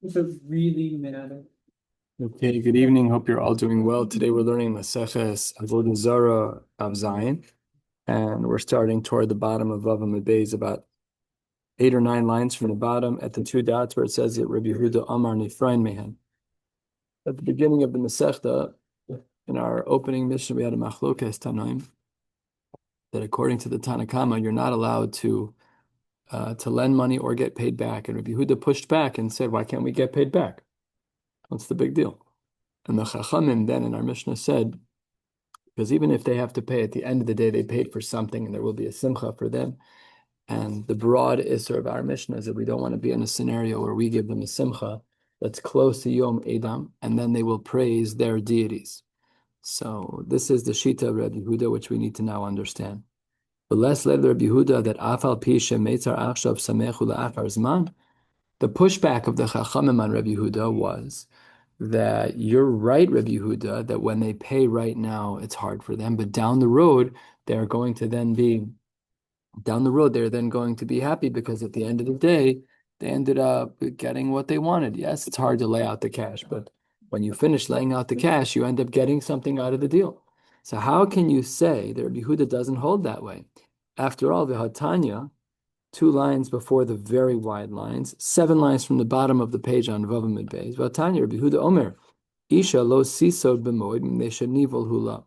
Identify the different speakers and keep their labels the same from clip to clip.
Speaker 1: Does it really matter?
Speaker 2: Okay, good evening. Hope you're all doing well. Today we're learning Maseches Avodah Zara of Zion, and we're starting toward the bottom of Vav Amud Beis, about 8 or 9 lines from the bottom at the two dots where it says that Rabbi Yehuda Amar Nifrain Mehen. At the beginning of the Masechta, in our opening mission, we had a Machlokes Tanoim that according to the Tanakama, you're not allowed to lend money or get paid back. And Rabbi Yehuda pushed back and said, "Why can't we get paid back? What's the big deal?" And the Chachamim then in our Mishnah said, because even if they have to pay at the end of the day, they paid for something and there will be a simcha for them. And the broad issur of our Mishnah is that we don't want to be in a scenario where we give them a simcha that's close to Yom Edom, and then they will praise their deities. So this is the Shita of Rabbi Yehuda, which we need to now understand. But less led Rabbi Yehuda that afal pi shemetzar achshav samechu la'achar zman. The pushback of the Chachamim on Rabbi Yehuda was that you're right, Rabbi Yehuda, that when they pay right now, it's hard for them, but down the road, they're going to then be, down the road, they're then going to be happy because at the end of the day, they ended up getting what they wanted. Yes, it's hard to lay out the cash, but when you finish laying out the cash, you end up getting something out of the deal. So how can you say that Rabbi Yehuda doesn't hold that way? After all, the Hatanya, 2 lines before the very wide lines, 7 lines from the bottom of the page on Vav Amud Beis. Vatanya Rabbi Yehuda Omer, Isha lo sisod b'moed nivol hula.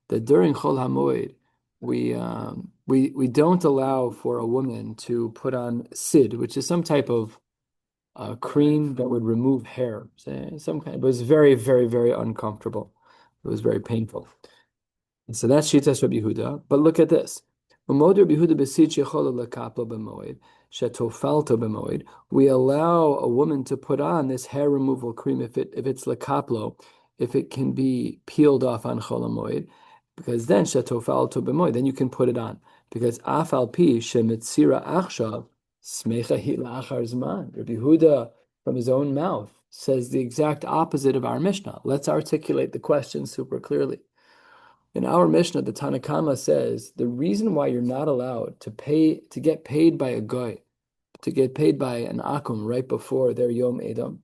Speaker 2: That during Chol HaMoed, we don't allow for a woman to put on sid, which is some type of cream that would remove hair, some kind. It was very, very, very uncomfortable. It was very painful. And so that's Shitas Rabbi Yehuda. But look at this. We allow a woman to put on this hair removal cream if it's lekaplo, if it can be peeled off on Chol HaMoed, because then shetofalto b'moed, then you can put it on. Because afal pi shemitzira achshav smecha hi la'achar zman. Rabbi Yehuda, from his own mouth, says the exact opposite of our Mishnah. Let's articulate the question super clearly. In our Mishnah, the Tanakama says the reason why you're not allowed to get paid by a goy, to get paid by an akum right before their Yom Edom,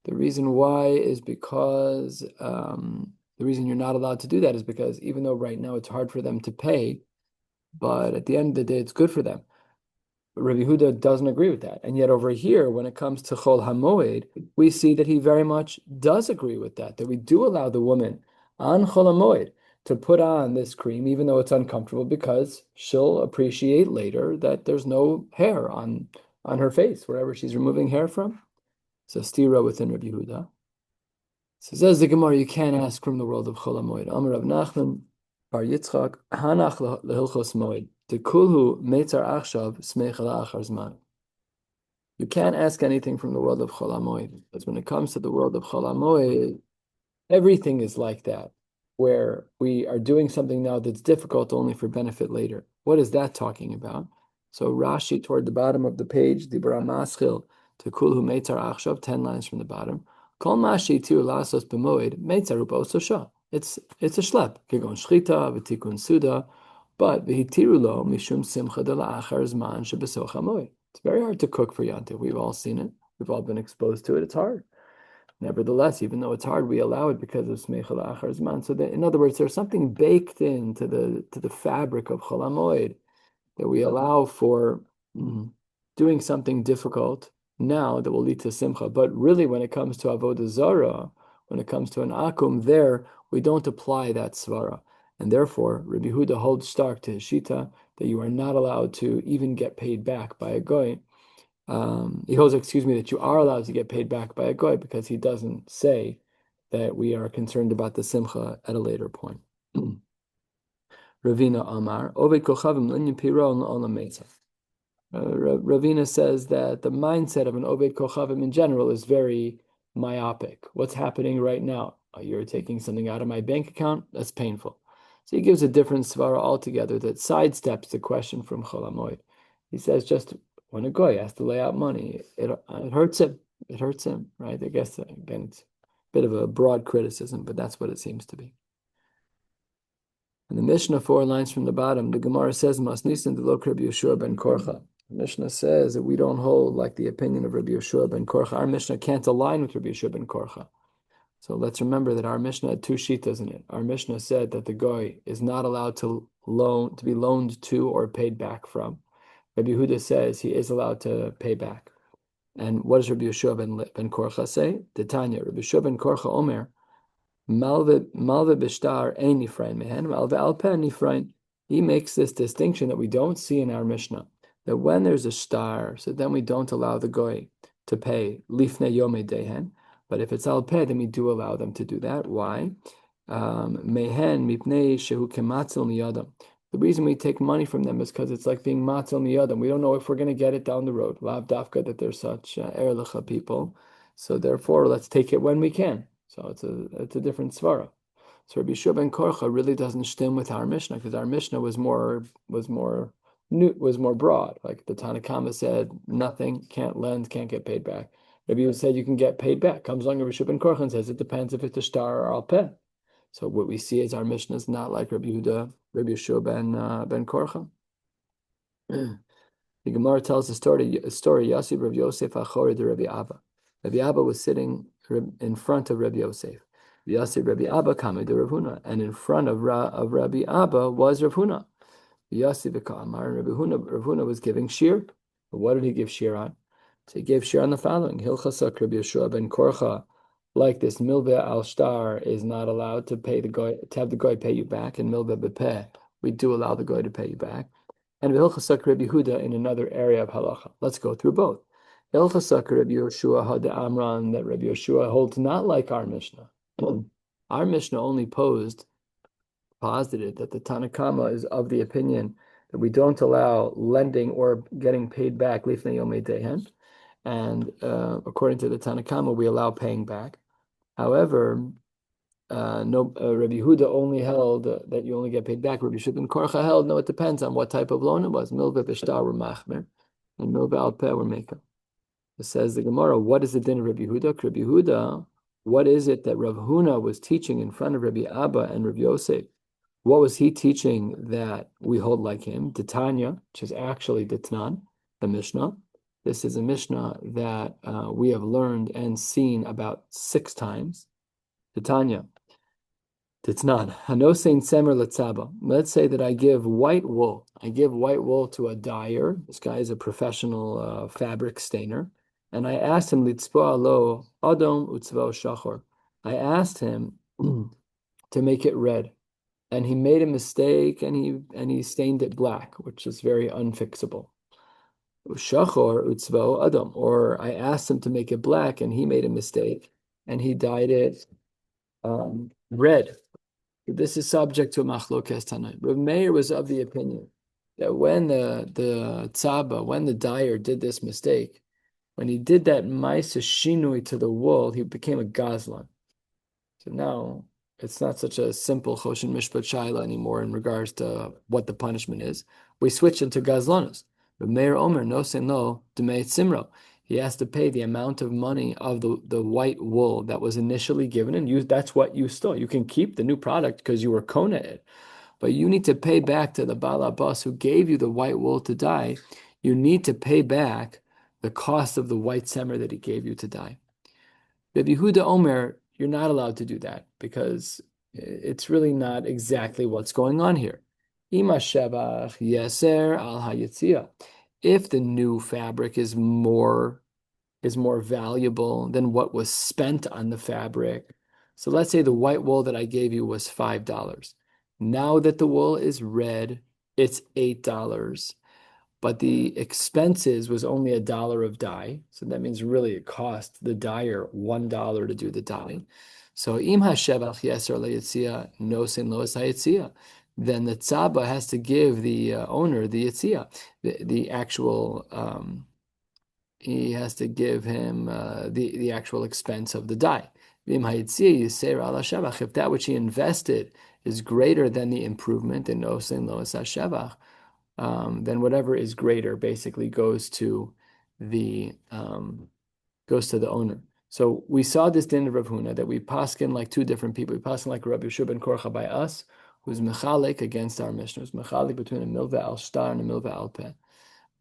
Speaker 2: the reason why is because the reason you're not allowed to do that is because even though right now it's hard for them to pay, but at the end of the day it's good for them. But Rabbi Yehuda doesn't agree with that. And yet over here, when it comes to Chol HaMoed, we see that he very much does agree with that we do allow the woman on Chol HaMoed to put on this cream, even though it's uncomfortable, because she'll appreciate later that there's no hair on her face, wherever she's removing hair from. So stira within Rabbi Yehuda. So says the Gemara, you can't ask from the world of Chol HaMoed. Amar Rav Nachman Bar Yitzchak, Hanach lehilchos Moed. Tekulhu meitzar achshav smecha la'achar zman. You can't ask anything from the world of Chol HaMoed, because when it comes to the world of Chol HaMoed, everything is like that, where we are doing something now that's difficult only for benefit later. What is that talking about? So Rashi, toward the bottom of the page, Dibra Maschil, Tekulhu meitzar achshav, 10 lines from the bottom. Kol mashi tir lasos b'moed meitzar u'ba'oso shah. It's a shlep. Kegon shchita v'tikun suda, but v'hitiru lo mishum simcha de la'achar zman shebesoch hamoed. It's very hard to cook for Yantiv. We've all seen it. We've all been exposed to it. It's hard. Nevertheless, even though it's hard, we allow it because of smecha la'achar zman. So that, in other words, there's something baked into the fabric of Chol HaMoed that we allow for doing something difficult now that will lead to simcha. But really, when it comes to Avodah Zara, when it comes to an akum, there we don't apply that svara. And therefore, Rabbi Yehuda holds stark to his shita that you are not allowed to even get paid back by a goy. He holds, that you are allowed to get paid back by a goy because he doesn't say that we are concerned about the simcha at a later point. Ravina Amar, Oved Kochavim Linyan Piron Olam Meitzah. Ravina says that the mindset of an Oved Kochavim in general is very myopic. What's happening right now? Oh, you're taking something out of my bank account? That's painful. So he gives a different svara altogether that sidesteps the question from Chol HaMoed. He says just when a goy has to lay out money, it hurts him. It hurts him, right? I guess, again, it's a bit of a broad criticism, but that's what it seems to be. And the Mishnah, 4 lines from the bottom, the Gemara says, Masnisin de lo Rabbi Yeshua ben Korcha. Mishnah says that we don't hold like the opinion of Rabbi Yeshua ben Korcha. Our Mishnah can't align with Rabbi Yeshua ben Korcha. So let's remember that our Mishnah had two shitas in it. Our Mishnah said that the goy is not allowed to be loaned to or paid back from. Rabbi Yehuda says he is allowed to pay back. And what does Rabbi Yeshua ben Korcha say? Tanya, Rabbi Yeshua ben Korcha Omer, Malve bishtar ein nifrain mehen, malve alpe nifrain. He makes this distinction that we don't see in our Mishnah, that when there's a star, so then we don't allow the goy to pay lifnei yomei dehen, but if it's alpe, then we do allow them to do that. Why? Mehen mipnei shehu kematzil miyadam. The reason we take money from them is because it's like being matzil miyadam. We don't know if we're going to get it down the road. Lav dafka that they're such erlecha people. So therefore, let's take it when we can. So it's a different svara. So Rabbi Yeshua ben Korcha really doesn't stem with our Mishnah because our Mishnah was more broad. Like the Tanakhama said, nothing, can't lend, can't get paid back. Rabbi Yehuda said you can get paid back. Comes along Rabbi Yeshua ben Korcha and says it depends if it's a star or alpeh. So what we see is our Mishnah is not like Rabbi Yeshua ben Korcha. The Gemara tells the story. Yasib Rav Yosef Achori de Rabbi Abba. Rabbi Abba was sitting in front of Rabbi Yosef. Yasib Rabbi Abba Kame de Rav Huna, and in front of Rabbi Abba was Rav Huna. Yasib Amar, and Rav Huna was giving shiur. But what did he give shiur on? So he gave shiur on the following: Hilchasak Rabbi Yeshua ben Korcha. Like this, milveh al shtar is not allowed to pay the goy, to have the goy pay you back, and milveh bepeh, we do allow the goy to pay you back. And Hilchasak Rabbi Yehuda in another area of halacha. Let's go through both. Hilchasak Rabbi Yeshua had Amran, that Rabbi Yeshua holds not like our Mishnah. Our Mishnah only posited that the Tanakhama is of the opinion that we don't allow lending or getting paid back lifnei yomei dehen, and according to the Tanakhama, we allow paying back. However, Rabbi Yehuda only held that you only get paid back. Rabbi Yeshua ben Korcha held, no, it depends on what type of loan it was. Milveh b'shtar were machmer, and milveh alpeh were maker. It says the Gemara, what is the din of Rabbi Yehuda? Rabbi Yehuda, what is it that Rav Huna was teaching in front of Rabbi Abba and Rabbi Yosef? What was he teaching that we hold like him? Tanya, which is actually Ditnan, the Mishnah. This is a Mishnah that we have learned and seen about 6 times. Tanya. Titnan. Hanosein semer letzaba. Let's say that I give white wool. I give white wool to a dyer. This guy is a professional fabric stainer. And I asked him, litzpoa lo adom utzvo shachor. I asked him to make it red. And he made a mistake and he stained it black, which is very unfixable. Shachor utzvo adom. Or I asked him to make it black and he made a mistake and he dyed it red. This is subject to machlokes Tanaim. Rav Meir was of the opinion that when the dyer did this mistake, when he did that ma'aseh shinui to the wool, he became a gazlan. So now it's not such a simple choshen mishpat shaila anymore in regards to what the punishment is. We switch into gazlanos. Rav Meir Omer no sen lo demei simro. He has to pay the amount of money of the white wool that was initially given, and that's what you stole. You can keep the new product because you were kona it, but you need to pay back to the balabas who gave you the white wool to dye. You need to pay back the cost of the white semer that he gave you to dye. Rabbi Yehuda Omer, you're not allowed to do that because it's really not exactly what's going on here. Ima shevach yeser al hayitzia. If the new fabric is more valuable than what was spent on the fabric. So let's say the white wool that I gave you was $5. Now that the wool is red, it's $8. But the expenses was only $1 of dye. So that means really it cost the dyer $1 to do the dye. So im hashevach yeser leyitzia nosin lois hayitzia. Then the tzaba has to give the owner the yitzia, the actual. He has to give him the actual expense of the dye. If that which he invested is greater than the improvement in nosin lois hashevach, then whatever is greater basically goes to the owner. So we saw this din of Rav Huna that we paskin like 2 different people. We paskin like Rabbi Yeshua ben Korcha by us, who's mechalik against our Mishnah, who's mechalik between a milveh al shtar and a milveh al peh.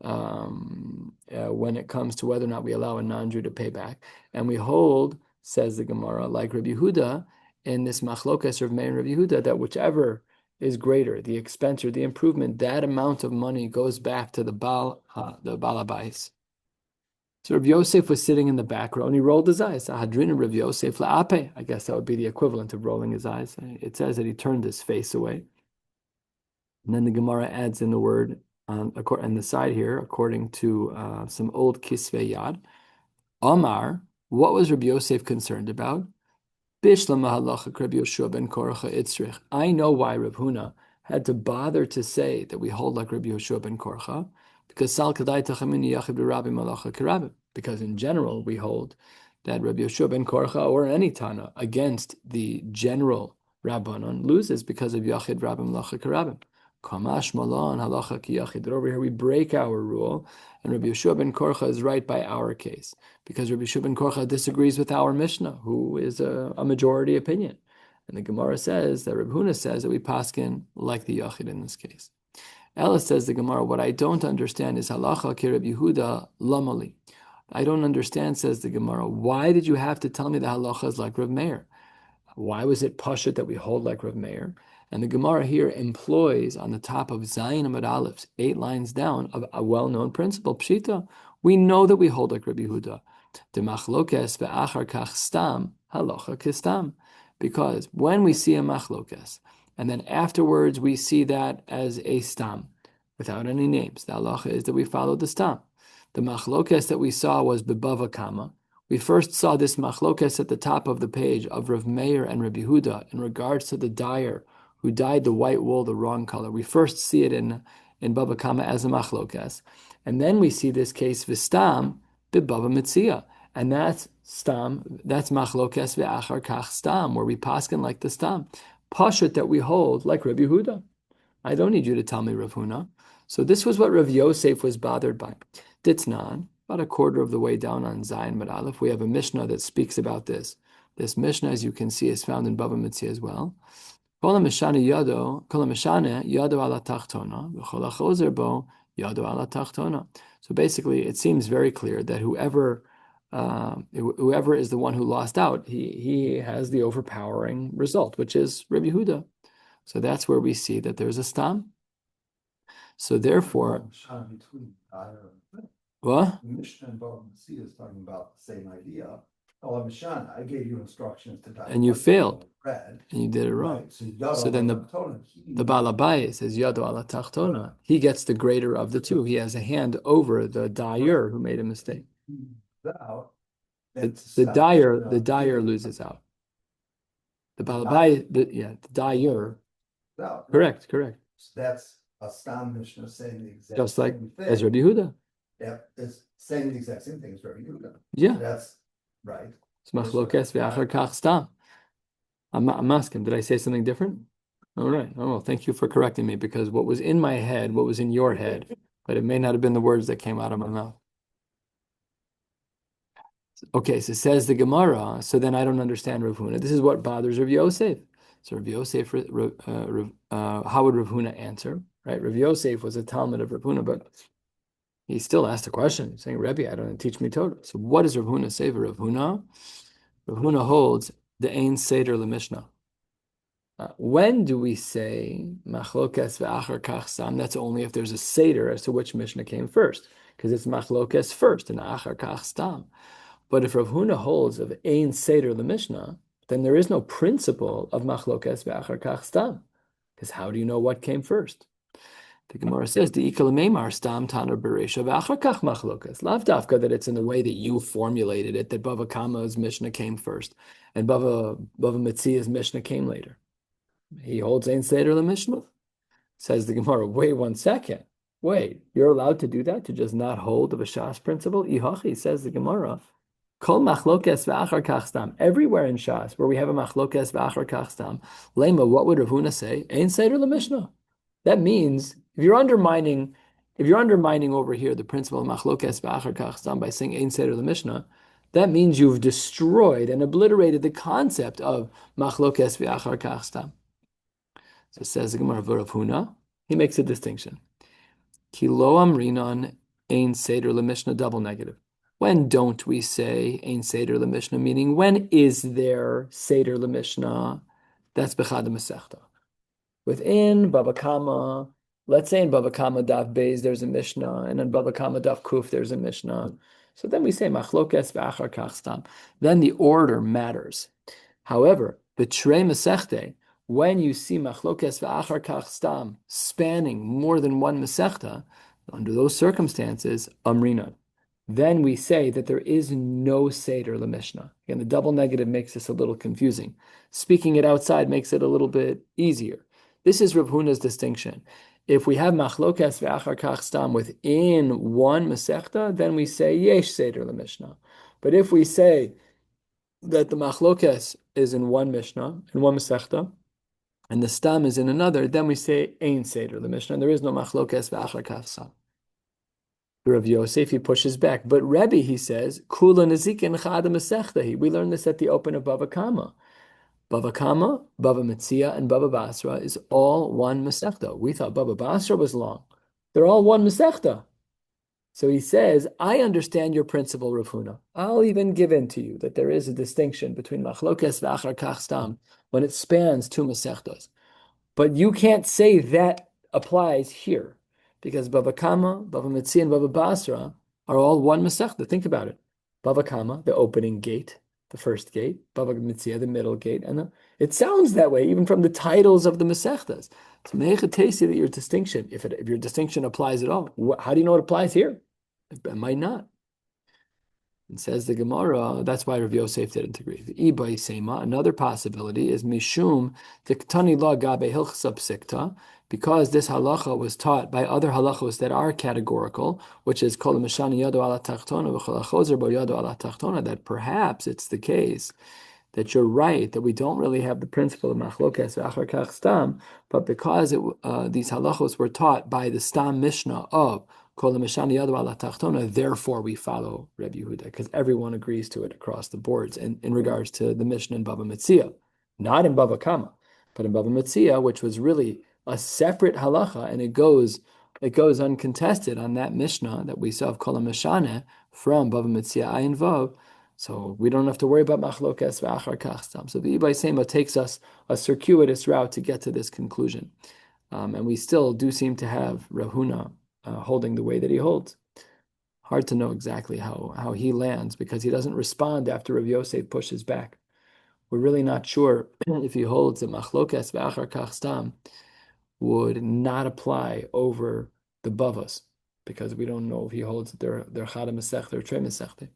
Speaker 2: when it comes to whether or not we allow a non-Jew to pay back. And we hold, says the Gemara, like Rabbi Yehuda, in this machlokas of Meir and Rabbi Yehuda, that whichever is greater, the expense or the improvement, that amount of money goes back to the Balabais. So Rabbi Yosef was sitting in the back row and he rolled his eyes. Hadrin Rabbi Yosef la'ape. I guess that would be the equivalent of rolling his eyes. It says that he turned his face away. And then the Gemara adds in the word on the side here, according to some old Kisvei Yad. Omar, what was Rabbi Yosef concerned about? I know why Rav Huna had to bother to say that we hold like Rabbi Yoshua ben Korcha, because in general we hold that Rabbi Yoshua ben Korcha or any Tana against the general Rabbanon loses because of Yachid Rabbi Malacha Karabim. Kamash Malon Halacha Ki Yachid. Over here we break our rule, and Rabbi Yoshua ben Korcha is right by our case, because Rabbi Yoshua ben Korcha disagrees with our Mishnah, who is a majority opinion. And the Gemara says that Rabbi Huna says that we paskin like the Yachid in this case. Ella says the Gemara, what I don't understand is halacha ki Rabbi Yehuda lamali. I don't understand, says the Gemara, why did you have to tell me the halacha is like Rav Meir? Why was it pashut that we hold like Rav Meir? And the Gemara here employs on the top of Zayin Amud Aleph, 8 lines down, of a well-known principle, Pshita. We know that we hold like Rabbi Yehuda. De machlokes ve'achar kach stam, halacha kistam. Because when we see a machlokes, and then afterwards we see that as a stam, without any names, the halacha is that we follow the stam. The machlokes that we saw was bebava kama. We first saw this machlokes at the top of the page of Rav Meir and Rabbi Yehuda in regards to the dyer who dyed the white wool the wrong color. We first see it in Bava Kama as a machlokes. And then we see this case v'stam b'Bava Metzia. And that's stam, that's machlokes ve'achar kach stam, where we paskin like the stam. Pashut that we hold like Rabbi Yehuda. I don't need you to tell me, Rav Huna. So this was what Rav Yosef was bothered by. Ditnan, about a quarter of the way down on Zayin Amud Aleph, we have a Mishnah that speaks about this. This Mishnah, as you can see, is found in Bava Metzia as well. So basically, it seems very clear that whoever is the one who lost out, he has the overpowering result, which is Rabbi Yehuda. So that's where we see that there's a stam. So therefore, what?
Speaker 3: Mishnah and Bava Metzia is talking about the same idea. I gave you instructions to die.
Speaker 2: And you failed.
Speaker 3: Red.
Speaker 2: And you did it wrong.
Speaker 3: Right.
Speaker 2: So then the Balabai says Yado ala Tachtona. He gets the greater of the two. He has a hand over the dyer who made a mistake. The dyer loses out. The Balabai, the dyer. Correct.
Speaker 3: So that's a Stam Mishnah saying the exact
Speaker 2: Just like
Speaker 3: same thing.
Speaker 2: as Rabbi Yehuda.
Speaker 3: Yeah, it's saying the exact same thing as Rabbi Yehuda.
Speaker 2: Yeah.
Speaker 3: That's right.
Speaker 2: It's machlokes ve'achar kach stam. I'm asking, did I say something different? All right. Oh, well, thank you for correcting me, because what was in my head, what was in your head, but it may not have been the words that came out of my mouth. Okay, so says the Gemara, so then I don't understand Rav Huna. This is what bothers Rav Yosef. So Rav Yosef, how would Rav Huna answer? Right? Rav Yosef was a Talmud of Rav Huna, but he still asked a question, saying, Rebbe, I don't teach me Torah. So what does Rav Huna say for Rav Huna? Rav Huna holds the Ein Seder LeMishnah. When do we say machlokes ve'achar kach stam? That's only if there's a Seder as to which Mishnah came first, because it's machlokes first and achar kach stam. But if Rav Huna holds of Ein Seder LeMishnah, then there is no principle of machlokes ve'achar kach stam, because how do you know what came first? The Gemara says, "The ikalameimar stam taner bereisha ve'achar kach machlokas." Lav dafka that it's in the way that you formulated it, that Bava Kama's Mishnah came first, and Bava Metzia's Mishnah came later. He holds Ein Seder LeMishnah. Says the Gemara, wait 1 second. Wait, you're allowed to do that, to just not hold of a Shas principle? Ihachi, says the Gemara, Kol machlokes ve'achar kach stam. Everywhere in Shas where we have a machlokes ve'achar kach stam, Lema, what would Rav Huna say? Ein Seder LeMishnah. That means if you're undermining over here the principle of machlokes ve'achar kach stam by saying Ein Seder LeMishnah, that means you've destroyed and obliterated the concept of machlokes ve'achar kach stam. So it says the Gemara Rav Huna, he makes a distinction. Ki lo amrinon Ein Seder LeMishnah, double negative. When don't we say Ein Seder LeMishnah, meaning when is there Seder LeMishnah? That's Bechad Masechta. Within Bava Kama, let's say in Bava Kama Daf Beis there's a Mishnah, and in Bava Kama Daf Kuf there's a Mishnah. So then we say Machlokes v'achar kach stam. Then the order matters. However, B'trei Masechte, when you see Machlokes v'achar kach stam spanning more than one Masechta, under those circumstances, Amrina. Then we say that there is no Seder LeMishnah. Again, the double negative makes this a little confusing. Speaking it outside makes it a little bit easier. This is Rav Huna's distinction. If we have Machlokes v'achar kach stam within one Masechta, then we say Yesh Seder LeMishnah. But if we say that the Machlokes is in one Mishnah, in one Masechta, and the Stam is in another, then we say Ein Seder LeMishnah. There is no Machlokes v'achar kach stam. Rav Yosef, he pushes back. But Rebbe, he says, Kula Nezikin Chada Masechta. We learned this at the open of Bava Kama. Bava Kama, Bava Metzia, and Bava Basra is all one Masechta. We thought Bava Basra was long. They're all one Masechta. So he says, I understand your principle, Rav Huna. I'll even give in to you that there is a distinction between Machlokes v'achar kach stam when it spans two Masechtas. But you can't say that applies here, because Bava Kama, Bava Metzia, and Bava Basra are all one Masechta. Think about it. Bava Kama, the opening gate, the first gate. Bava Metzia, the middle gate. And it sounds that way, even from the titles of the Masechtas. To make it tasty that your distinction, if your distinction applies at all, how do you know it applies here? It might not. And says the Gemara, that's why Rav Yosef didn't agree. The Ibai Sema, another possibility is Mishum Tiktani La Gabe Hilchsa Psikta, because this halacha was taught by other halachos that are categorical, which is Kol Mishani Yado Ala Tachtona, V'chol HaChozer Bo Yado Ala Tachtona, that perhaps it's the case that you're right, that we don't really have the principle of Machlokes v'achar kach stam, but because these halachos were taught by the Stam Mishnah of Kol Mishani Yado Ala Tachtona, therefore we follow Rabbi Yehuda, because everyone agrees to it across the boards in regards to the Mishnah in Bava Metzia, not in Bava Kama, but in Bava Metzia, which was really a separate halacha, and it goes uncontested on that Mishnah that we saw of Kol Mishane from Bava Metzia Ayin Vav. So we don't have to worry about Machlokes v'achar kach stam. So the Ibai Sema takes us a circuitous route to get to this conclusion. And we still do seem to have Rav Huna holding the way that he holds. Hard to know exactly how he lands, because he doesn't respond after Rav Yosef pushes back. We're really not sure if he holds that Machlokes v'achar kach stam would not apply over the Bavas, because we don't know if he holds that they're Chada Masechta or Trei Masechta.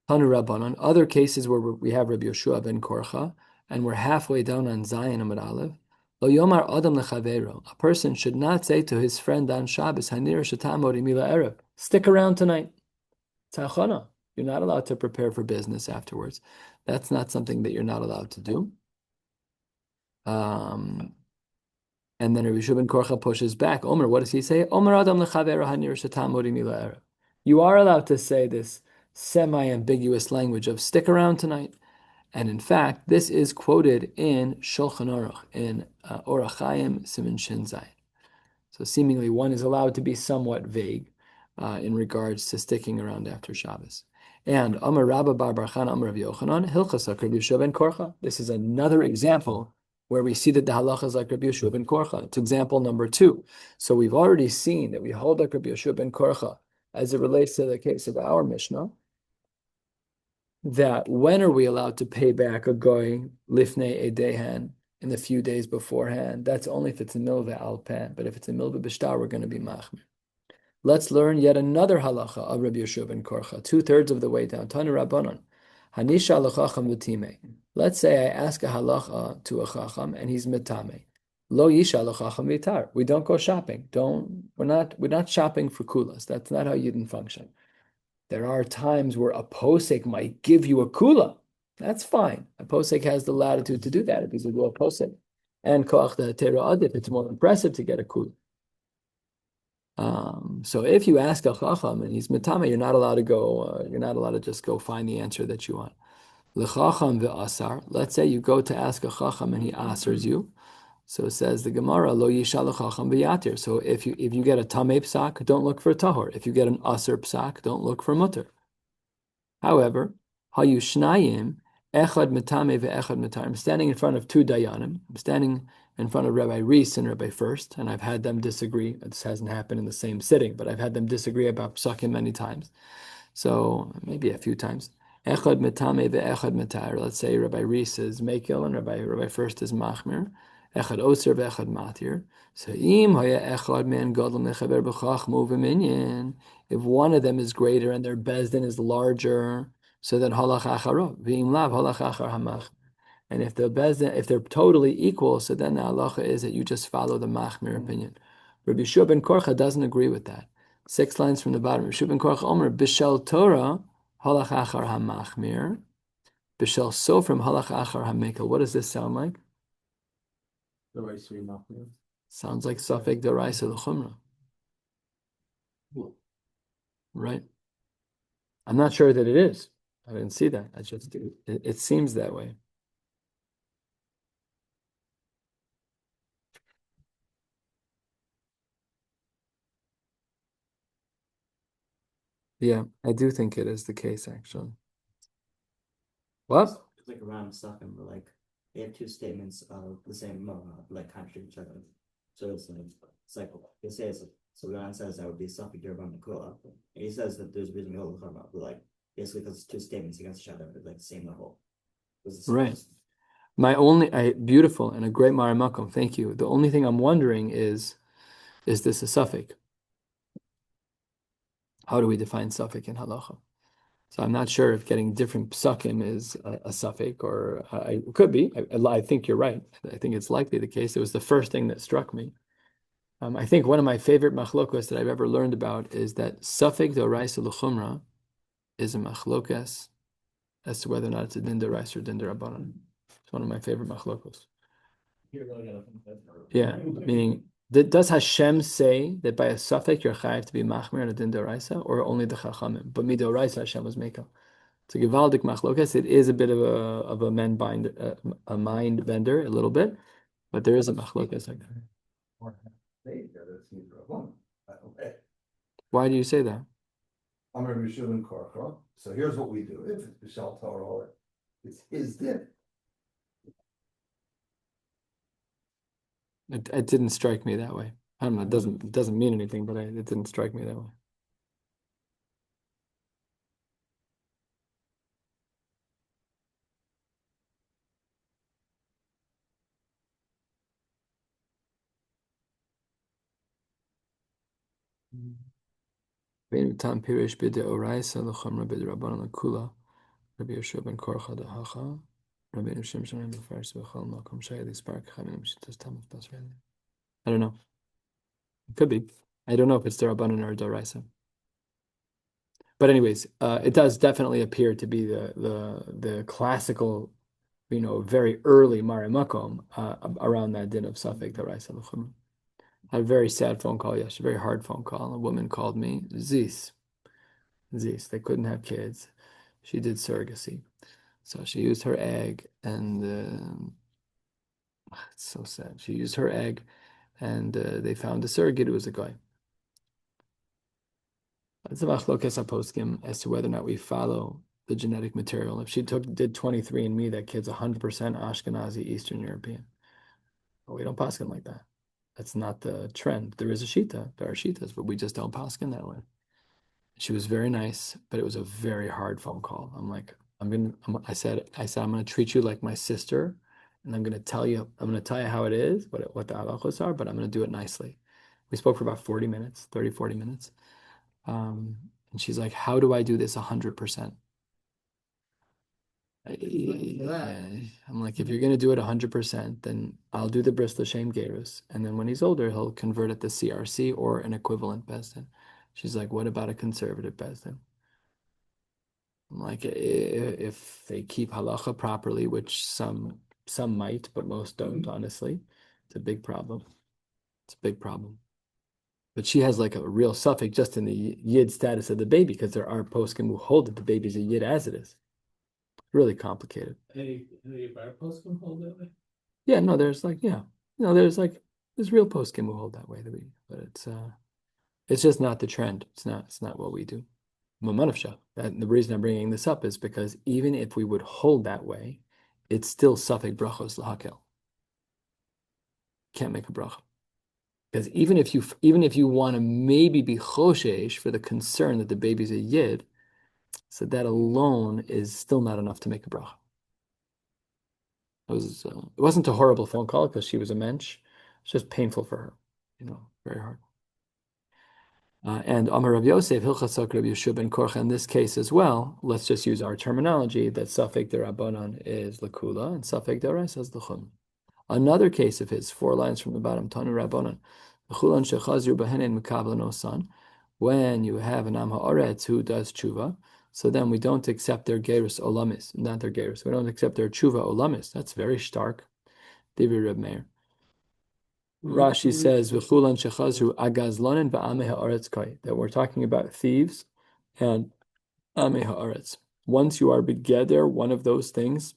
Speaker 2: Tanu Rabbanon, other cases where we have Rabbi Yoshua ben Korcha, and we're halfway down on Zayin Amud Aleph. Lo Yomar Adam Lechavero, a person should not say to his friend on Shabbos, Hanir Shetamori Mila Erev, stick around tonight. Tzachana. You're not allowed to prepare for business afterwards. That's not something that you're not allowed to do. And then Rabbi Yoshua ben Korcha pushes back. Omer, what does he say? Omer Adam Lechavero Hanir Shetamori Mila Erev. You are allowed to say this semi-ambiguous language of stick around tonight. And in fact, this is quoted in Shulchan Aruch, in Orach Chaim Siman Shin Zayin. So seemingly one is allowed to be somewhat vague in regards to sticking around after Shabbos. And Amar Rabba Bar Barchan Amar Rav Yochanan, Hilchas like Rabbi Yoshua ben Korcha. This is another example where we see that the halacha is like Rabbi Yoshua ben Korcha. It's example number 2. So we've already seen that we hold like Rabbi Yoshua ben Korcha as it relates to the case of our Mishnah, that when are we allowed to pay back a goy lifnei edehen in the few days beforehand? That's only if it's a milva alpan, but if it's a milva b'shtar, we're going to be machmir. Let's learn yet another halacha of Rabbi Yoshua ben Korcha, 2/3 of the way down. Tanu Rabbanon, Hanisha l'chacham v'timei. Let's say I ask a halacha to a chacham and he's mitame. Lo yisha l'chacham v'tar. We don't go shopping. We're not shopping for kulas. That's not how Yidden function. There are times where a posek might give you a kula. That's fine. A posek has the latitude to do that if he's a dual posek. And koach the tera adif, it's more impressive to get a kula. So if you ask a chacham and he's mitame, you're not allowed to go. You're not allowed to just go find the answer that you want. L'chacham ve'asar. Let's say you go to ask a chacham and he asers you. So it says the Gemara, lo yishalach chacham v'yatir. So if you get a tamei psak, don't look for a tahor. If you get an aser psak, don't look for mutter. However, hayu shnayim echad metame ve'echad metar. I'm standing in front of two dayanim. I'm standing in front of Rabbi Reese and Rabbi First, and I've had them disagree. This hasn't happened in the same sitting, but I've had them disagree about psakim many times. So maybe a few times. Echad metame ve'echad metar. Let's say Rabbi Reese is mekil and Rabbi First is machmir. Echad oser ve'echad matir. So im haya echad man gadol mechaber b'chachmu v'minyan. If one of them is greater and their bezdin is larger, so then halach acharav. V'im lav halach achar hamach. And if the bezdin, if they're totally equal, so then the halacha is that you just follow the machmir opinion. Rabbi Shua ben Korcha doesn't agree with that. 6 lines from the bottom. Rabbi Shua ben Korcha Omer b'shel Torah halach achar hamachmir, b'shel sofrim halach achar hamekel. What does this sound like? Sounds like Safek Daraisa l'chumra. Right. I'm not sure that it is. I didn't see that. I just it seems that way. Yeah, I do think it is the case actually. What?
Speaker 4: It's like around Safim, where like they have two statements of the same like contradict each other. So it's like they say it's so Ran says that would be Safik Durban Makula. And he says that there's a reason we hold the but like basically because it's two statements against each other at like the same level.
Speaker 2: Right. My only beautiful and a great Maramakum, thank you. The only thing I'm wondering is this a suffix? How do we define suffix in halacha? So I'm not sure if getting different psakim is a suffix or it could be. I think you're right. I think it's likely the case. It was the first thing that struck me. I think one of my favorite machlokos that I've ever learned about is that suffix d'oraisa l'chumra is a machlokas as to whether or not it's a din d'oraisa or din d'rabbanan. It's one of my favorite machlokos. Yeah, meaning does Hashem say that by a suffix you're chayav to be machmir and a din d'oraisa, or only the chachamim? But midoraisa Hashem was makel. It's a givaldik machlokas. It is a bit of a mind bender a little bit, but there is a machlokas like that. Why do you say that?
Speaker 3: I'm Rabbi Shua ben Korcha. So here's what we do. If it's B'shel Torah, it's his din.
Speaker 2: It didn't strike me that way. I don't know. It doesn't mean anything, but it didn't strike me that way. Tam pirish b'deoraisa l'chumra b'derabbanan l'kula. Rabbi Yeshua ben Korcha dehacha. Rabbi Shimshon ben Faris b'chol makom shayli spark chamin b'shitas tamas basreli. I don't know. It could be. I don't know if it's derabbanan or doraisa. But anyways, it does definitely appear to be the classical, very early Marimakom around that din of Safek Daraisa L'chumra. I had a very sad phone call yesterday, a very hard phone call. A woman called me, Zis. They couldn't have kids. She did surrogacy. So she used her egg and it's so sad. She used her egg and they found a surrogate who was a guy. It's a machlokas haposkim as to whether or not we follow the genetic material. If she did 23andMe, that kid's 100% Ashkenazi, Eastern European. But we don't paskin like that. That's not the trend. There is a shita, there are shitas, but we just don't paskin that way. She was very nice, but it was a very hard phone call. I'm like, I said, I'm gonna treat you like my sister, and I'm gonna tell you how it is, what the halachos are, but I'm gonna do it nicely. We spoke for about 40 minutes, 30, 40 minutes. And she's like, how do I do this 100%? I'm like, if you're going to do it 100%, then I'll do the Bris L'Shem Gerus. And then when he's older, he'll convert it to CRC or an equivalent Bezdin. She's like, what about a conservative Bezdin? I'm like, if they keep halacha properly, which some might, but most don't, honestly, it's a big problem. It's a big problem. But she has like a real suffix just in the yid status of the baby, because there are poskim who hold that the baby's a yid as it is. Really complicated.
Speaker 1: Any bar poskim hold that way?
Speaker 2: Yeah, no, there's like, yeah. there's real poskim who hold that way, but it's just not the trend. It's not what we do. And the reason I'm bringing this up is because even if we would hold that way, it's still safek brachos lahakel. Can't make a bracha. Because even if you want to maybe be choshesh for the concern that the baby's a yid, so that alone is still not enough to make a bracha. It wasn't a horrible phone call because she was a mensch. It's just painful for her, very hard. And Amar Rav Yosef, Hilchasok Rabbi Yeshua ben Korcha, in this case as well, let's just use our terminology that Safek Derabanan is Lakula and Safek Derais is Lachum. Another case of his, 4 lines from the bottom, Tanu Rabbanan, L'chulan shechazru bahenin mekablan osan, when you have an Am Ha'aretz who does tshuva, so then we don't accept their gerus olamis, not their gerus, we don't accept their tshuva olamis. That's very stark. Divrei Reb Meir. Rashi says, "V'chulan shechazru agazlonin va'amei ha'aretz kai," that we're talking about thieves and amei ha'aretz. Once you are begeder, one of those things,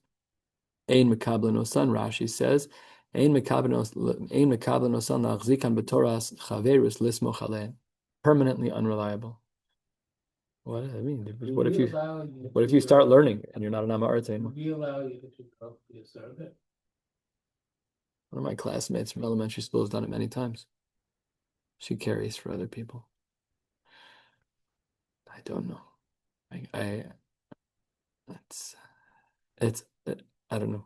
Speaker 2: ein mekablan osan. Rashi says, ein mekablan osan la'achzikan b'toras chaverus lismoch alein. Permanently unreliable. What does that mean? What if you start learning and you're not an am ha'aretz anymore?
Speaker 1: We allow you to be a servant.
Speaker 2: One of my classmates from elementary school has done it many times. She carries for other people. I don't know. I don't know.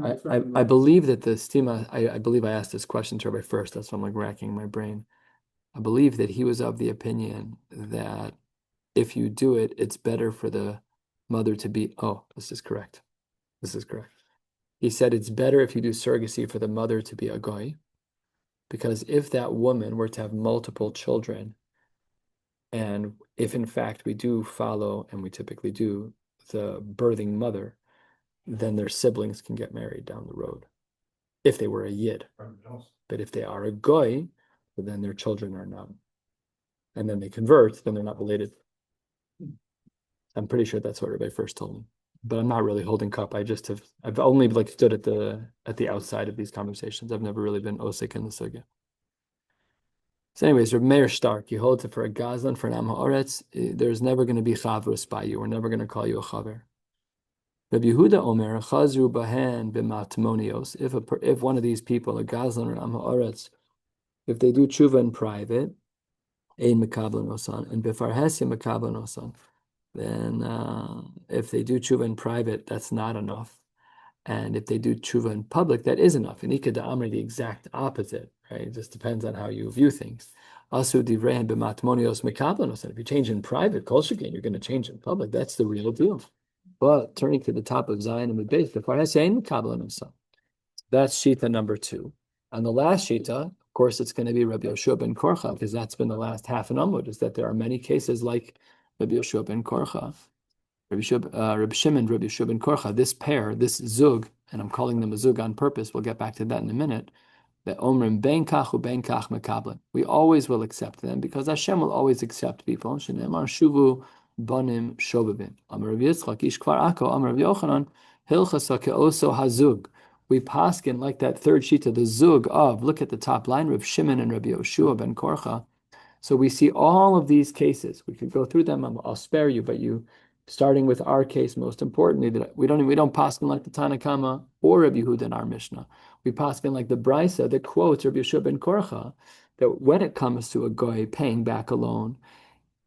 Speaker 2: I believe that the stima, I believe I asked this question to Rabbi first, that's why I'm like racking my brain. I believe that he was of the opinion that if you do it, it's better for the mother to be, this is correct. He said it's better if you do surrogacy for the mother to be a goy, because if that woman were to have multiple children, and if in fact we do follow, and we typically do, the birthing mother, then their siblings can get married down the road, if they were a yid. But if they are a goy, then their children are not. And then they convert, then they're not related. I'm pretty sure that's what Rabbi first told me. But I'm not really holding cup. I've only stood at the outside of these conversations. I've never really been osik in the sugya. So anyways, Rabbi Meir Stark, he holds it for a gazlan, for an am ha'aretz, there's never going to be chavrus by you. We're never going to call you a chaver. Rabbi Yehuda Omer, chazru bahen b'matmonios, if one of these people, a gazlan or an am ha'aretz, if they do tshuva in private, ein mekablan osan, and b'farhesia mekablan osan, then if they do tshuva in private, that's not enough. And if they do tshuva in public, that is enough. In Ika Amri, the exact opposite, right? It just depends on how you view things. Asu divrehen b'matmonios mekablan osan. If you change in private, kol shekain, you're going to change in public. That's the real deal. But turning to the top of Zion and Mudbeis, b'farhesia ein mekablan osan. That's Shita number 2. And the last Shita, of course, it's going to be Rabbi Yeshua ben Korcha, because that's been the last half an Amud, is that there are many cases like Rabbi Yeshua ben Korcha, Rabbi Shimon, Rabbi Yeshua ben Korcha, this pair, this zug, and I'm calling them a zug on purpose, we'll get back to that in a minute, that Omrim ben kach u ben kach mekablan. We always will accept them, because Hashem will always accept people. Shenemar shuvu banim shobabim. Amar Rav Yitzchak, ish kvar ako, Amar Rav Yochanan, hilchasa ke'oso hazug. We paskin like that third shita, the zug of, look at the top line, Rav Shimon and Rabbi Yeshua ben Korcha. So we see all of these cases. We could go through them. I'll spare you, but starting with our case, most importantly, that we don't paskin like the Tanakama or Rabbi Yehuda in our Mishnah. We paskin like the Brisa that quotes Rabbi Yeshua ben Korcha, that when it comes to a goy paying back a loan,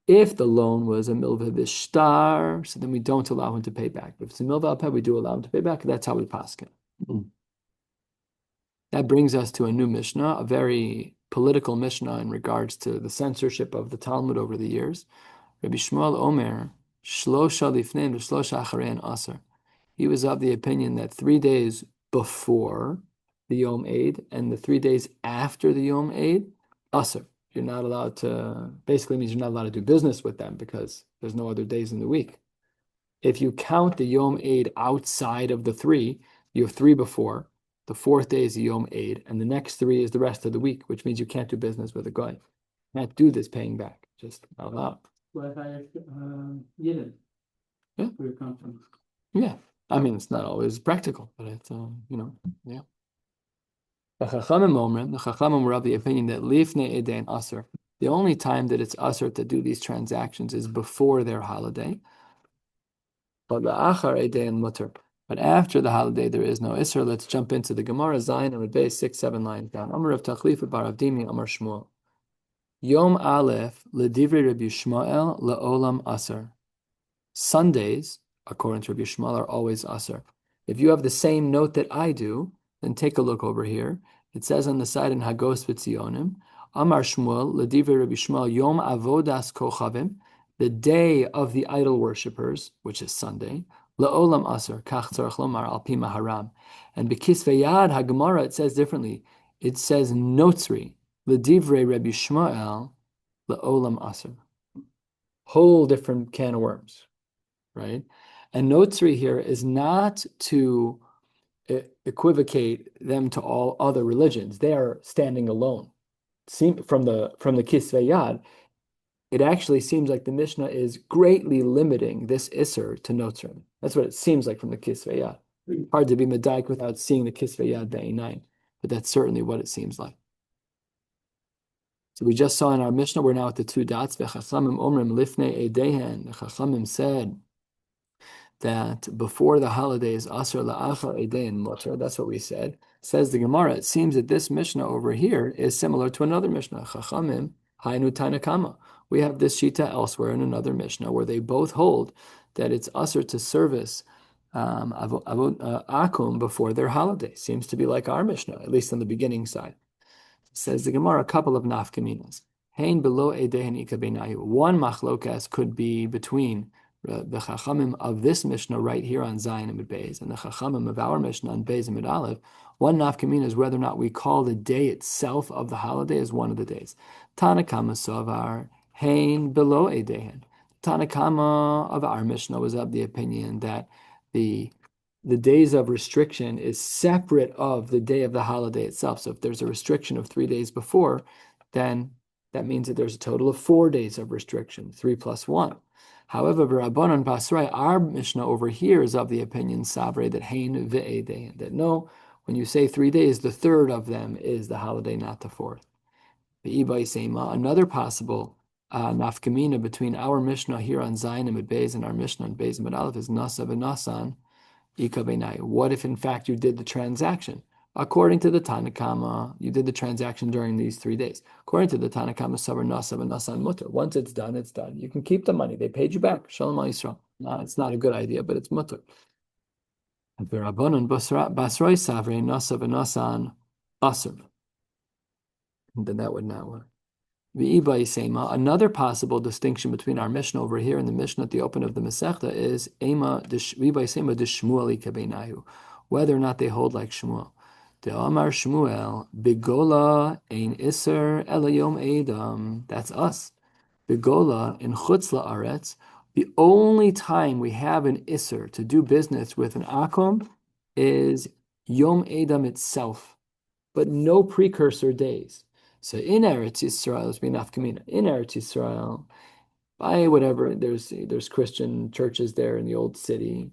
Speaker 2: if the loan was a milva bishtar, so then we don't allow him to pay back. If it's a milva al-peh, we do allow him to pay back. That's how we paskin. That brings us to a new Mishnah, a very political Mishnah in regards to the censorship of the Talmud over the years. Rabbi Shmuel Omer, Shlosha lifnei v'shlosha acharein aser. He was of the opinion that 3 days before the Yom Eid and the 3 days after the Yom Eid, aser. You're not allowed to, basically means you're not allowed to do business with them because there's no other days in the week. If you count the Yom Eid outside of the 3, you have 3 before. The 4th day is the Yom Eid, and the next 3 is the rest of the week, which means you can't do business with a guy. You can't do this paying back, just not allowed.
Speaker 1: What if I Yidden?
Speaker 2: Yeah.
Speaker 1: For your conference.
Speaker 2: Yeah. I mean, it's not always practical, but it's, yeah. The Chachamim were of the opinion that lifnei edein aser. The only time that it's aser to do these transactions is before their holiday. But la'achar edein mutter. But after the holiday, there is no iser. Let's jump into the Gemara Zayin and base 6-7 lines down. Amar of Tachlifa bar Avdimi Amar Shmuel. Yom Aleph ledivrei Rabbi Shmuel leolam aser. Sundays, according to Rabbi Shmuel, are always aser. If you have the same note that I do, then take a look over here. It says on the side in Hagos V'Tzionim, Amar Shmuel, Ledivrei Rabbi Shmuel, Yom Avodas Kochavim, the day of the idol worshippers, which is Sunday, La'olam Aser, Kach Tzarech Lomar, Al Pi Maharam. And Bekisvei Yad HaGemara, it says differently. It says Notzri, Ledivrei Rabbi Shmuel, La'olam Aser. Whole different can of worms, right? And Notzri here is not to equivocate them to all other religions. They are standing alone. From the Kisvei Yad, it actually seems like the Mishnah is greatly limiting this Isser to Notzrim. That's what it seems like from the Kisvei Yad. Hard to be Medaik without seeing the Kisvei Yad Be'inayin, but that's certainly what it seems like. So we just saw in our Mishnah, we're now at the two dots. V'chachamim omrim lifnei edehen. The Chachamim said that before the holidays, Asr la'achar edein mutter. That's what we said. Says the Gemara, it seems that this Mishnah over here is similar to another Mishnah. Chachamim hainu tanakama. We have this shita elsewhere in another Mishnah where they both hold that it's Asr to service akum before their holiday. Seems to be like our Mishnah, at least on the beginning side. Says the Gemara, a couple of nafkaminas. Hein below edehen ikabenayu. One machlokas could be between the Chachamim of this Mishnah right here on Zayin and Beis, and the Chachamim of our Mishnah on Beis and Aleph. One nafkamina is whether or not we call the day itself of the holiday as one of the days. Tanakama Sovar Hain below Edehen. Tanakama of our Mishnah was of the opinion that the days of restriction is separate of the day of the holiday itself. So if there's a restriction of 3 days before, then that means that there's a total of 4 days of restriction, 3 plus 1. However, Rabbanan Basrai, our Mishnah over here is of the opinion, Savre, that Hain ve'edein, that no, when you say 3 days, the third of them is the holiday, not the fourth. Ve'ibai Seima, another possible nafkamina between our Mishnah here on Zayin and Beis and our Mishnah on Beis and Aleph is Nasa v'Nasan Ika Beinai. What if in fact you did the transaction? According to the Tanakama, you did the transaction during these 3 days. According to the Tanakama, Savar Nasa v'Nasan Mutter. Once it's done, it's done. You can keep the money. They paid you back. Shalom Yisrael. No, it's not a good idea, but it's Mutter. V'Rabbanan Basroi Savre Nasa v'Nasan Asr. Then that would not work. Another possible distinction between our Mishnah over here and the Mishnah at the open of the Masechta is whether or not they hold like Shmuel. The Amar Shmuel, Bigola ein Isser Elayom Edam. That's us. Bigola in Chutz La'aretz. The only time we have an Isser to do business with an Akum is Yom Edam itself, but no precursor days. So in Eretz Yisrael, let's be nafkamina. In Eretz Yisrael, by whatever, there's Christian churches there in the old city,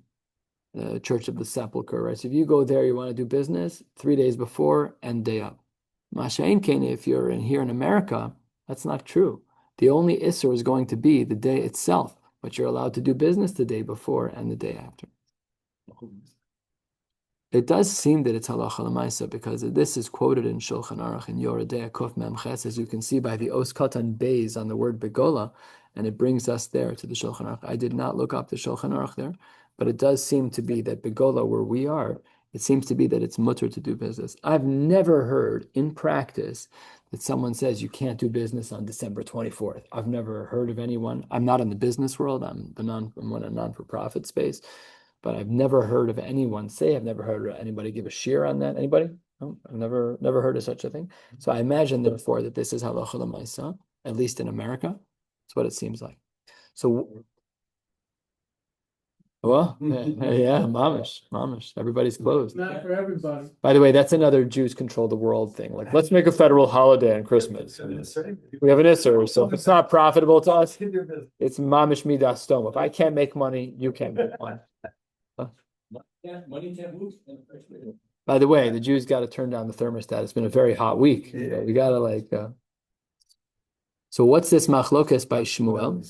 Speaker 2: the Church of the Sepulchre, right? So if you go there, you want to do business 3 days before and day up. Masha'in Kene, if you're here in America, that's not true. The only Isser is going to be the day itself, but you're allowed to do business the day before and the day after. It does seem that it's halacha l'maisa because this is quoted in Shulchan Aruch in Yoredei Kuf Mem Ches, as you can see by the Os Katan Beis on the word Begola, and it brings us there to the Shulchan Aruch. I did not look up the Shulchan Aruch there, but it does seem to be that Begola, where we are, it seems to be that it's mutter to do business. I've never heard in practice that someone says you can't do business on December 24th. I've never heard of anyone. I'm not in the business world. I'm in a non-for-profit space. But I've never heard of anyone say, I've never heard of anybody give a shiur on that. Anybody? No, I've never heard of such a thing. So I imagine, therefore, that this is halacha l'maisa, at least in America. That's what it seems like. So Well, yeah, mamish. Everybody's closed.
Speaker 1: Not for everybody.
Speaker 2: By the way, that's another Jews control the world thing. Like, let's make a federal holiday on Christmas. We have an Isser, so if it's not profitable to us, it's mamish midas stoma. If I can't make money, you can't make money.
Speaker 1: Yeah, money can't move.
Speaker 2: By the way, the Jews got to turn down the thermostat. It's been a very hot week.
Speaker 3: Yeah.
Speaker 2: We got to like. So what's this machlokes by Shmuel?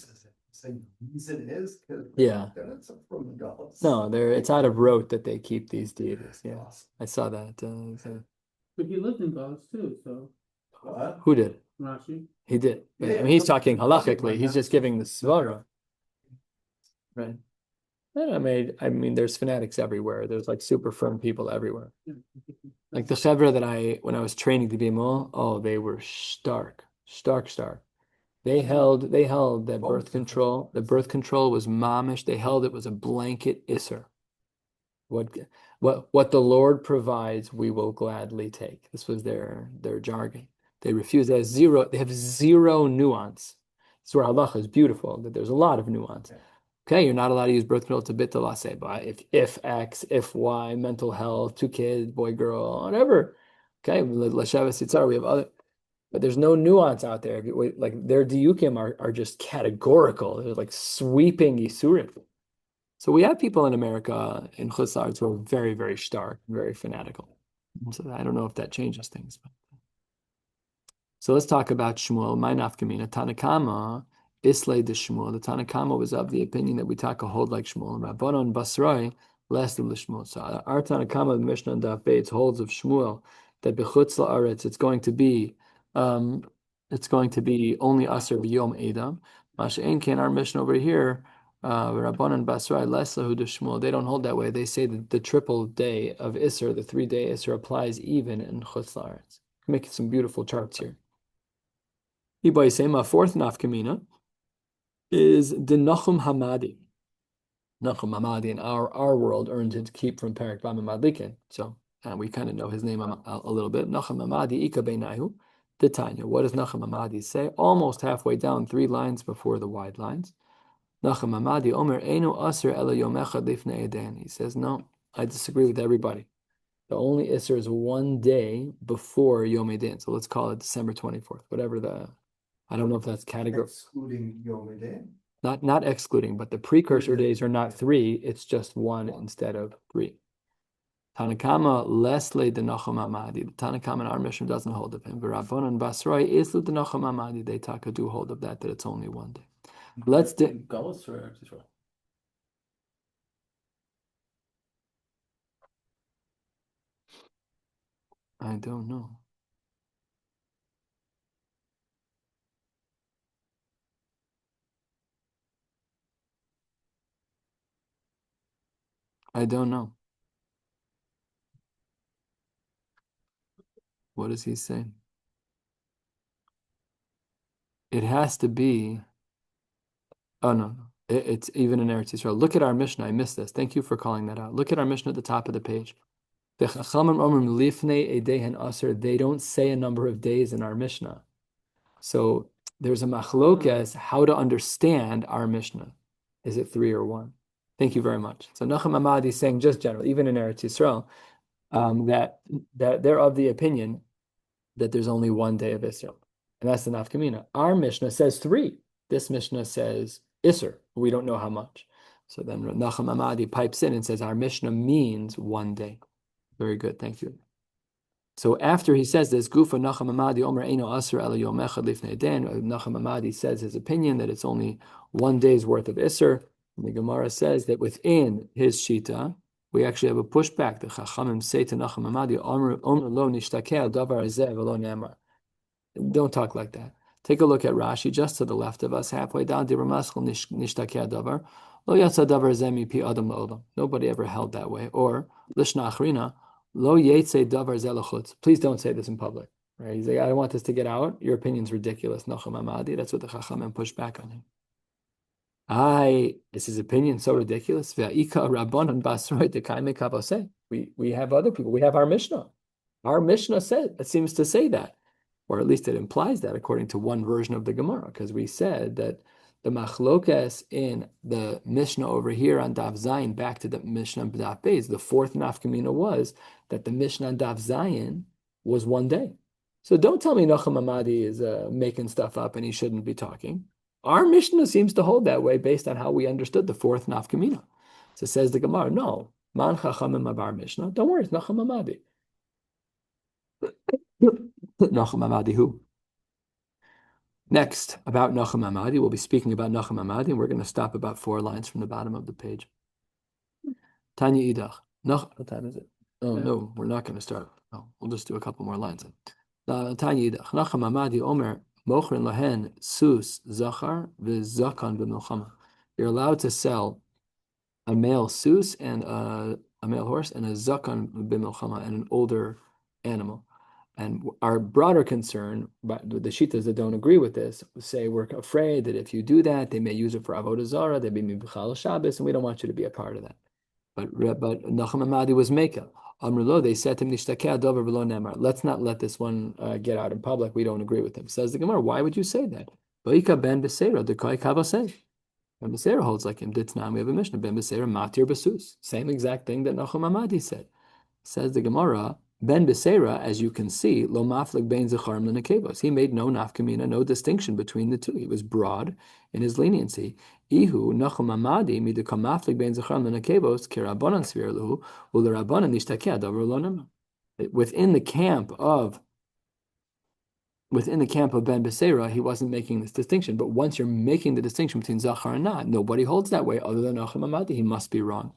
Speaker 3: Same reason is because
Speaker 2: Yeah.
Speaker 3: it's from the gods.
Speaker 2: No, it's out of rote that they keep these deities. Yes, I saw that.
Speaker 1: But he lived in Gaulus too, so
Speaker 3: What?
Speaker 2: Who did?
Speaker 1: Rashi.
Speaker 2: He did. I
Speaker 3: Yeah,
Speaker 2: mean, he's
Speaker 3: no,
Speaker 2: talking halachically. He's just giving the svara. Right. And I mean, there's fanatics everywhere. There's like super firm people everywhere. Like the chevra that when I was training to be mol, oh, they were stark. They held that birth control. The birth control was mamish. They held it was a blanket isser. What the Lord provides, we will gladly take. This was their jargon. They refuse. They have zero nuance. This is where halacha is beautiful, that there's a lot of nuance. Okay, you're not allowed to use birth control to bit the lase, but if X, if Y, mental health, 2 kids, boy, girl, whatever. Okay, l'shavas yitzar, we have other, but there's no nuance out there. Like their diukim are just categorical. They're like sweeping isurim. So we have people in America in Chutz La'aretz who are very, very stark, very fanatical. So I don't know if that changes things. So let's talk about Shmuel. My nafkamina Tanakama. Islay de Shmuel. The Tanakama was of the opinion that we take a hold like Shmuel. Rabbanon Basrai, less than the Shmuel. So our Tanakama, the Mishnah and Daf Beitz, holds of Shmuel that b'chutz la'aretz it's going to be only aser b'yom edam. Masha'en ken, our Mishnah over here, Rabbanon Basrai, less lahu de Shmuel. They don't hold that way. They say that the triple day of Isser, the 3-day Isser, applies even in chutz la'aretz. Making some beautiful charts here. My fourth nafkamina is the Nachum Hamadi. Nachum Hamadi in our world earned his keep from Perak Bama Madlikin. So we kind of know his name a little bit. Nachum Hamadi Ika Beinahu. The Tanya. What does Nachum Hamadi say? Almost halfway down, 3 lines before the wide lines. Nachum Hamadi Omer Einu Aser Ela Yomecha Lifnei Eden. He says, no, I disagree with everybody. The only Isser is 1 day before Yom Edin. So let's call it December 24th, whatever I don't know if that's category.
Speaker 3: Excluding Yom Edin.
Speaker 2: Not excluding, but the precursor days are not 3, it's just 1 instead of 3. Tanakama lesle de Nachum Hamadi. The Tanakama in our mission doesn't hold of him. Rabbanon Basrai islu de Nachum Hamadi. They do hold of that it's only 1 day. Let's do
Speaker 1: Gaulus or Israel?
Speaker 2: I don't know. I don't know. What does he say? It has to be. Oh, no. It's even in Eretz Yisrael. Look at our Mishnah. I missed this. Thank you for calling that out. Look at our Mishnah at the top of the page. They don't say a number of days in our Mishnah. So there's a machlokes how to understand our Mishnah. Is it 3 or 1? Thank you very much. So Nachum Hamadi is saying just general, even in Eretz Yisrael, that they're of the opinion that there's only 1 day of Isser. And that's the nafkamina. Our Mishnah says 3. This Mishnah says Isser. We don't know how much. So then Nachum Hamadi pipes in and says our Mishnah means 1 day. Very good, thank you. So after he says this, Gufa Nachum Hamadi Omer Eino Aser Ela Yom Echad Lifnei Eden, Nachum Hamadi says his opinion that it's only 1 day's worth of Isser. And the Gemara says that within his Shita, we actually have a pushback. The Chachamim say to Nachum Hamadi, Omer lo nishtakeh davar hazeh v'lo ne'amar. Don't talk like that. Take a look at Rashi, just to the left of us, halfway down. Nishtakeh davar lo yatsa davar hazeh mipi adam la'olam. Nobody ever held that way. Or Lishna Achrina, lo yetze davar hazeh l'chutz. Please don't say this in public. Right? He's like, I don't want this to get out. Your opinion's ridiculous, Nachum Hamadi. That's what the Chachamim push back on him. Is his opinion so ridiculous? We have other people. We have our Mishnah. Our Mishnah it seems to say that, or at least it implies that according to one version of the Gemara, because we said that The machlokas in the Mishnah over here on Daf Zayin, back to the Mishnah on Daf Beis, the fourth nafkamina was that the Mishnah on Daf Zayin was one day. So don't tell me Nachum Hamadi is making stuff up and he shouldn't be talking. Our Mishnah seems to hold that way based on how we understood the fourth nafkamina. So says the Gemara, no, man chachamim abar Mishnah. Don't worry, it's Nachum Hamadi. Nachum Hamadi who? Next, about Nachum Hamadi, we'll be speaking about Nachum Hamadi, and we're going to stop about 4 lines from the bottom of the page. Tanya Idach. What time is it? Oh, no, we're not going to start. No, we'll just do a couple more lines. Tanya Idach. Nachum Hamadi Omer, Mochrin Lahen, Sus, Zachar, Vizakan B'milchama. You're allowed to sell a male sus and a male horse and a Zakan B'milchama and an older animal. And our broader concern, but the shittas that don't agree with this, say we're afraid that if you do that, they may use it for Avodah Zara, they may be B'chal Shabbos, and we don't want you to be a part of that. But Nachum Hamadi was Meka. Amrulo, they said to him, let's not let this one get out in public. We don't agree with him. Says the Gemara, why would you say that? Ben Beseira, the Koi Kavaseh. Ben Beseira holds like him. Ditznam, we have a Mishnah. Ben Beseira, Matir Basus. Same exact thing that Nachum Hamadi said. Says the Gemara, Ben Beseira, as you can see, lo maflik bein zecharim lenekevos. He made no nafkamina, no distinction between the two. He was broad in his leniency. Ihu Nachum Hamadi midikam maflik bein zecharim lenekevos kerabanan svir luhu ulerabanan nishtakeh davar lonam. Within the camp of Ben Beseira, he wasn't making this distinction. But once you're making the distinction between zachar and not, nobody holds that way other than Nachum Hamadi. He must be wrong.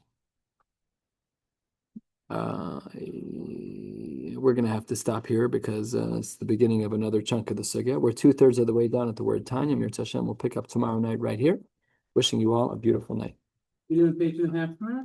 Speaker 2: We're going to have to stop here because it's the beginning of another chunk of the sugya. We're 2/3 of the way down at the word Tanya. Mir Tashem will pick up tomorrow night right here. Wishing you all a beautiful night.
Speaker 1: You doing page 2.5 tomorrow?